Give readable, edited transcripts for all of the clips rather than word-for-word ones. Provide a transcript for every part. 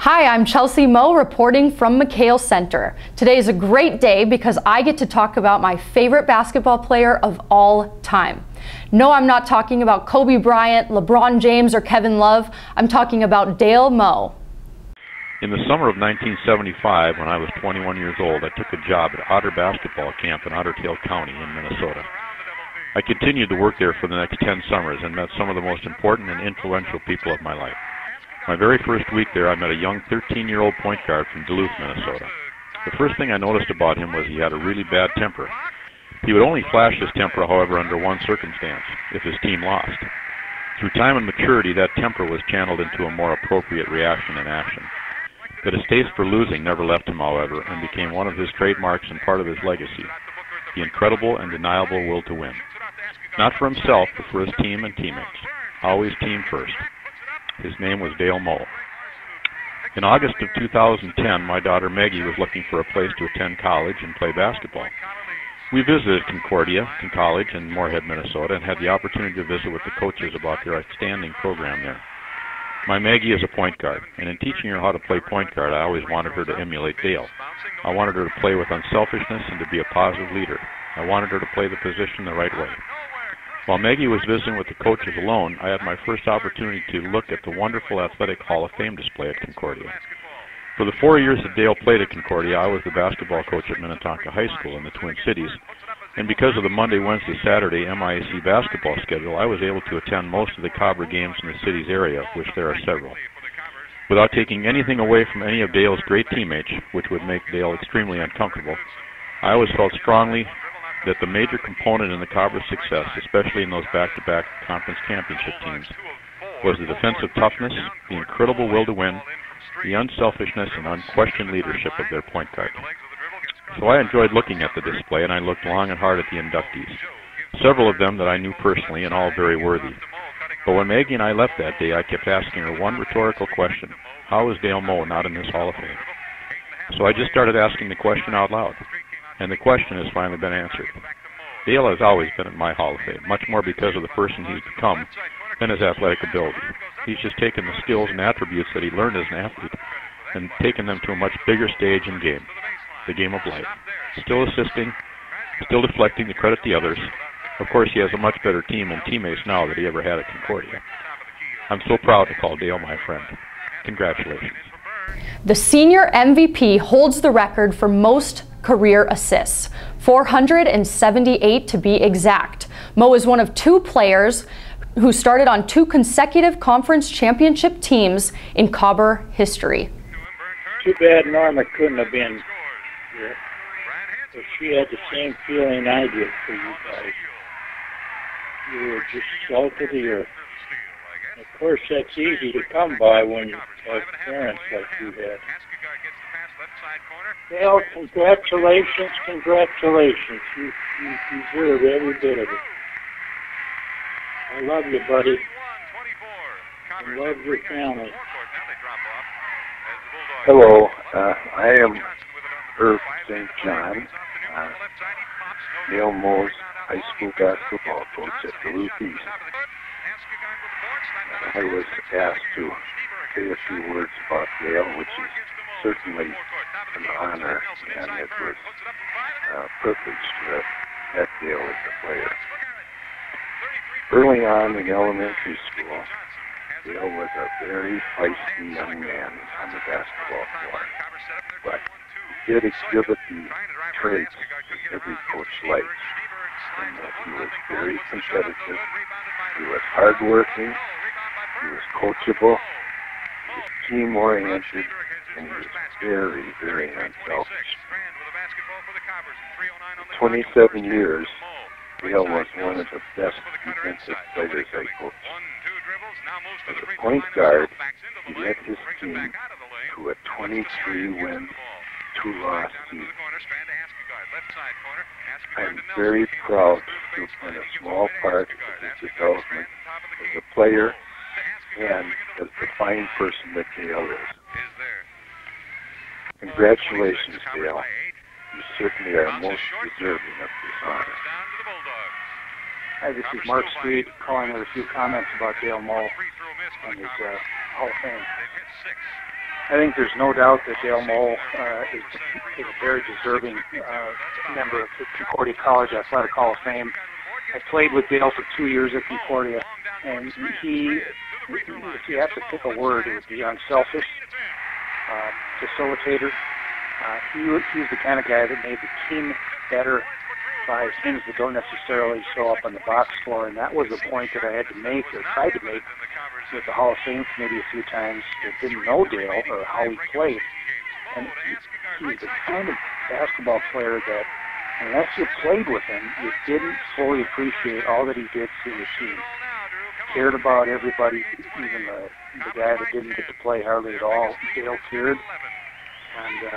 Hi, I'm Chelsee Moe reporting from McHale Center. Today is a great day because I get to talk about my favorite basketball player of all time. No, I'm not talking about Kobe Bryant, LeBron James, or Kevin Love. I'm talking about Dale Moe. In the summer of 1975, when I was 21 years old, I took a job at Otter Basketball Camp in Otter Tail County in Minnesota. I continued to work there for the next 10 summers and met some of the most important and influential people of my life. My very first week there, I met a young 13-year-old point guard from Duluth, Minnesota. The first thing I noticed about him was he had a really bad temper. He would only flash his temper, however, under one circumstance: if his team lost. Through time and maturity, that temper was channeled into a more appropriate reaction and action. But his taste for losing never left him, however, and became one of his trademarks and part of his legacy: the incredible and deniable will to win. Not for himself, but for his team and teammates. Always team first. His name was Dale Moe. In August of 2010, my daughter Maggie was looking for a place to attend college and play basketball. We visited Concordia College in Moorhead, Minnesota, and had the opportunity to visit with the coaches about their outstanding program there. My Maggie is a point guard, and in teaching her how to play point guard, I always wanted her to emulate Dale. I wanted her to play with unselfishness and to be a positive leader. I wanted her to play the position the right way. While Maggie was visiting with the coaches alone, I had my first opportunity to look at the wonderful Athletic Hall of Fame display at Concordia. For the 4 years that Dale played at Concordia, I was the basketball coach at Minnetonka High School in the Twin Cities, and because of the Monday, Wednesday, Saturday MIAC basketball schedule, I was able to attend most of the Cobra games in the city's area, which there are several. Without taking anything away from any of Dale's great teammates, which would make Dale extremely uncomfortable, I always felt strongly that the major component in the Cobra's success, especially in those back-to-back conference championship teams, was the defensive toughness, the incredible will to win, the unselfishness and unquestioned leadership of their point guard. So I enjoyed looking at the display, and I looked long and hard at the inductees, several of them that I knew personally and all very worthy. But when Maggie and I left that day, I kept asking her one rhetorical question: how is Dale Moe not in this Hall of Fame? So I just started asking the question out loud, and the question has finally been answered. Dale has always been in my Hall of Fame, much more because of the person he's become than his athletic ability. He's just taken the skills and attributes that he learned as an athlete and taken them to a much bigger stage and game, the game of life. Still assisting, still deflecting the credit to others. Of course, he has a much better team and teammates now than he ever had at Concordia. I'm so proud to call Dale my friend. Congratulations. The senior MVP holds the record for most career assists, 478 to be exact. Moe is one of two players who started on 2 consecutive conference championship teams in Cobber history. Too bad Norma couldn't have been here, but she had the same feeling I did for you guys. You were just salt of the earth. Of course, that's easy to come by when you have parents like you had. Dale, congratulations, congratulations. You deserve every bit of it. I love you, buddy. I love your family. Hello, I am Irv St. John, Dale Moe's high school basketball coach at Duluth East. I was asked to say a few words about Dale, which is certainly an honor, and it was a privilege to have met Dale as a player. Early on in elementary school, Dale was a very feisty young man on the basketball floor, but he did exhibit the traits that every coach likes, and that he was very competitive, he was hardworking, he was coachable, he was team-oriented, and he was very, very unselfish. For 27 years, Dale was one of the best defensive players I coached. As a point guard, he led his team to a 23-win, 2-loss season. I am very proud to have been a small part of his development as a player and as the fine person that Dale is. Congratulations, Dale. You certainly are most deserving of this honor. Hi, this is Mark Streed calling with a few comments about Dale Moe and his Hall of Fame. I think there's no doubt that Dale Moe is a very deserving member of the Concordia College Athletic Hall of Fame. I played with Dale for 2 years at Concordia, and he, if you have to pick a word, it would be unselfish, facilitator. He was the kind of guy that made the team better by things that don't necessarily show up on the box score, and that was the point that I had to make, or tried to make, with the Hall of Fame committee a few times that didn't know Dale or how he played. And he's the kind of basketball player that, unless you played with him, you didn't fully appreciate all that he did for your team. Cared about everybody, even the guy that didn't get to play hardly at all. Dale cared, and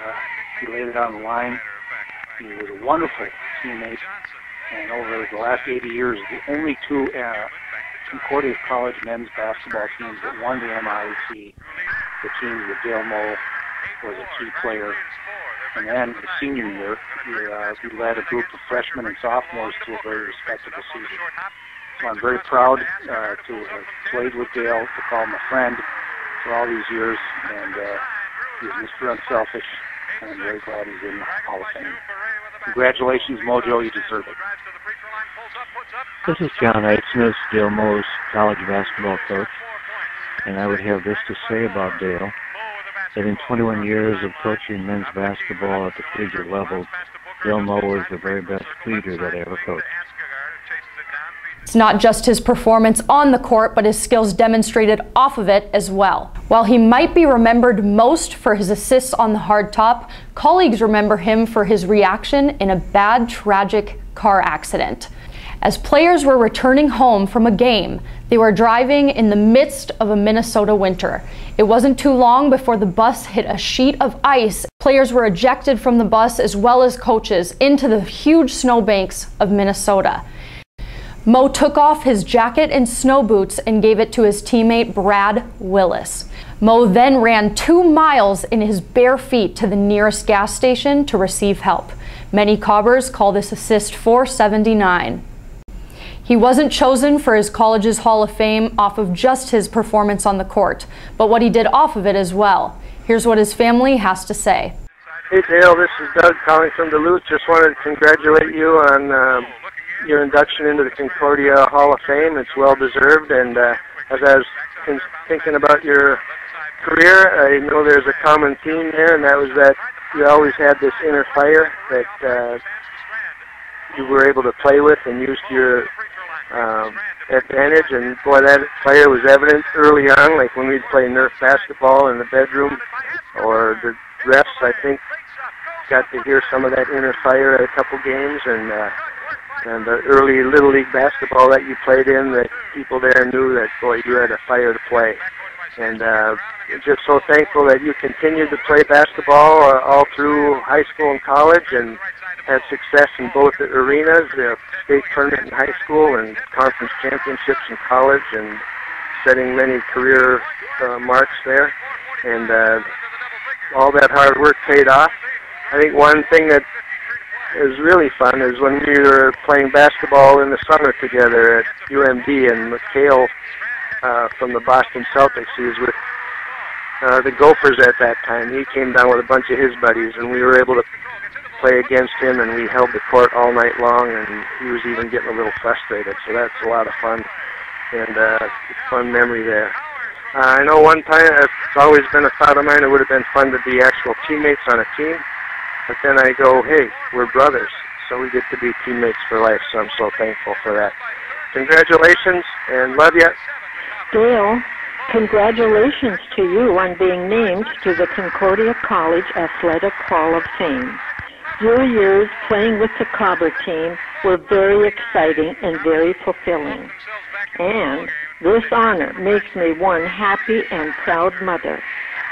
he laid it on the line. He was a wonderful teammate, and over the last 80 years, the only two Concordia College men's basketball teams that won the MIAC, the teams that Dale Moe was a key player. And then the senior year, he led a group of freshmen and sophomores to a very respectable season. So I'm very proud to have played with Dale, to call him a friend for all these years, and he's Mr. Unselfish, and I'm very glad he's in the Hall of Fame. Congratulations, Mojo, you deserve it. This is John Eidsness, Dale Moe's college basketball coach, and I would have this to say about Dale, that in 21 years of coaching men's basketball at the collegiate level, Dale Moe was the very best leader that I ever coached. It's not just his performance on the court, but his skills demonstrated off of it as well. While he might be remembered most for his assists on the hard top, colleagues remember him for his reaction in a bad, tragic car accident. As players were returning home from a game, they were driving in the midst of a Minnesota winter. It wasn't too long before the bus hit a sheet of ice. Players were ejected from the bus, as well as coaches, into the huge snowbanks of Minnesota. Moe took off his jacket and snow boots and gave it to his teammate Brad Willis. Moe then ran 2 miles in his bare feet to the nearest gas station to receive help. Many Cobbers call this assist 479. He wasn't chosen for his college's Hall of Fame off of just his performance on the court, but what he did off of it as well. Here's what his family has to say. Hey Dale, this is Doug calling from Duluth. Just wanted to congratulate you on your induction into the Concordia Hall of Fame. It's well deserved, and as I was thinking about your career, I know there's a common theme there, and that was that you always had this inner fire that you were able to play with and use to your advantage, and boy, that fire was evident early on, like when we'd play Nerf basketball in the bedroom, or the refs, I think, got to hear some of that inner fire at a couple games, and the early Little League basketball that you played in, that people there knew that, boy, you had a fire to play. And just so thankful that you continued to play basketball all through high school and college, and had success in both the arenas, the state tournament in high school and conference championships in college, and setting many career marks there. And all that hard work paid off. I think one thing that is really fun is when we were playing basketball in the summer together at UMD, and McHale from the Boston Celtics, he was with the Gophers at that time. He came down with a bunch of his buddies, and we were able to play against him, and we held the court all night long, and he was even getting a little frustrated, so that's a lot of fun, and fun memory there. I know one time, it's always been a thought of mine, it would have been fun to be actual teammates on a team, but then I go, hey, we're brothers, so we get to be teammates for life, so I'm so thankful for that. Congratulations, and love you. Dale, congratulations to you on being named to the Concordia College Athletic Hall of Fame. Your years playing with the Cobber team were very exciting and very fulfilling. And this honor makes me one happy and proud mother.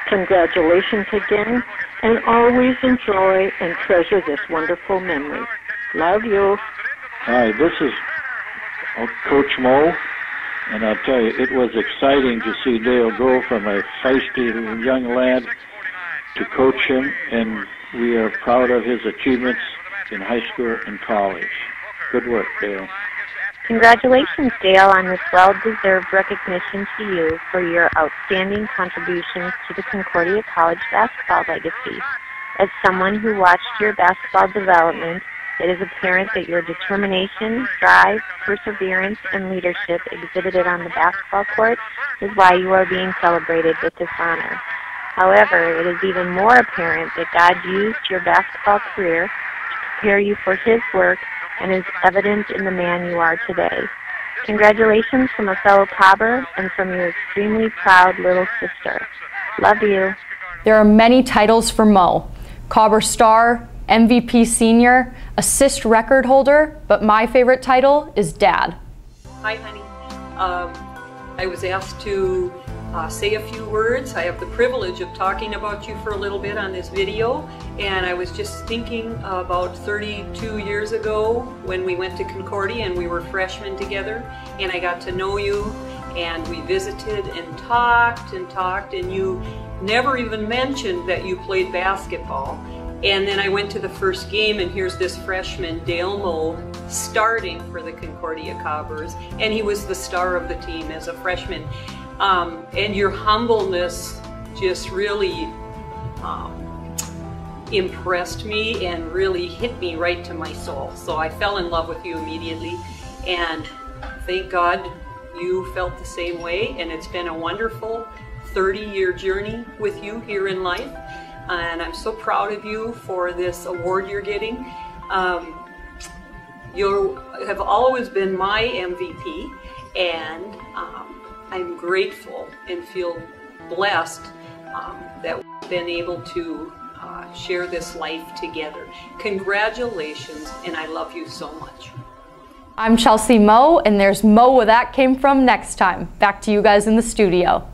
Congratulations again, and always enjoy and treasure this wonderful memory. Love you. Hi, this is Coach Moe, and I'll tell you, it was exciting to see Dale go from a feisty young lad to coach him, and we are proud of his achievements in high school and college. Good work, Dale. Congratulations, Dale, on this well-deserved recognition to you for your outstanding contributions to the Concordia College basketball legacy. As someone who watched your basketball development, it is apparent that your determination, drive, perseverance, and leadership exhibited on the basketball court is why you are being celebrated with this honor. However, it is even more apparent that God used your basketball career to prepare you for His work and is evident in the man you are today. Congratulations from a fellow Cobber and from your extremely proud little sister. Love you. There are many titles for Moe. Cobber Star, MVP Senior, assist record holder, but my favorite title is Dad. Hi, honey. I was asked to say a few words. I have the privilege of talking about you for a little bit on this video, and I was just thinking about 32 years ago when we went to Concordia and we were freshmen together, and I got to know you, and we visited and talked, and you never even mentioned that you played basketball. And then I went to the first game, and here's this freshman, Dale Moe, starting for the Concordia Cobbers, and he was the star of the team as a freshman. And your humbleness just really impressed me and really hit me right to my soul. So I fell in love with you immediately, and thank God you felt the same way, and it's been a wonderful 30-year journey with you here in life. And I'm so proud of you for this award you're getting. You have always been my MVP, and I'm grateful and feel blessed that we've been able to share this life together. Congratulations, and I love you so much. I'm Chelsee Moe, and there's Moe Where That Came From next time. Back to you guys in the studio.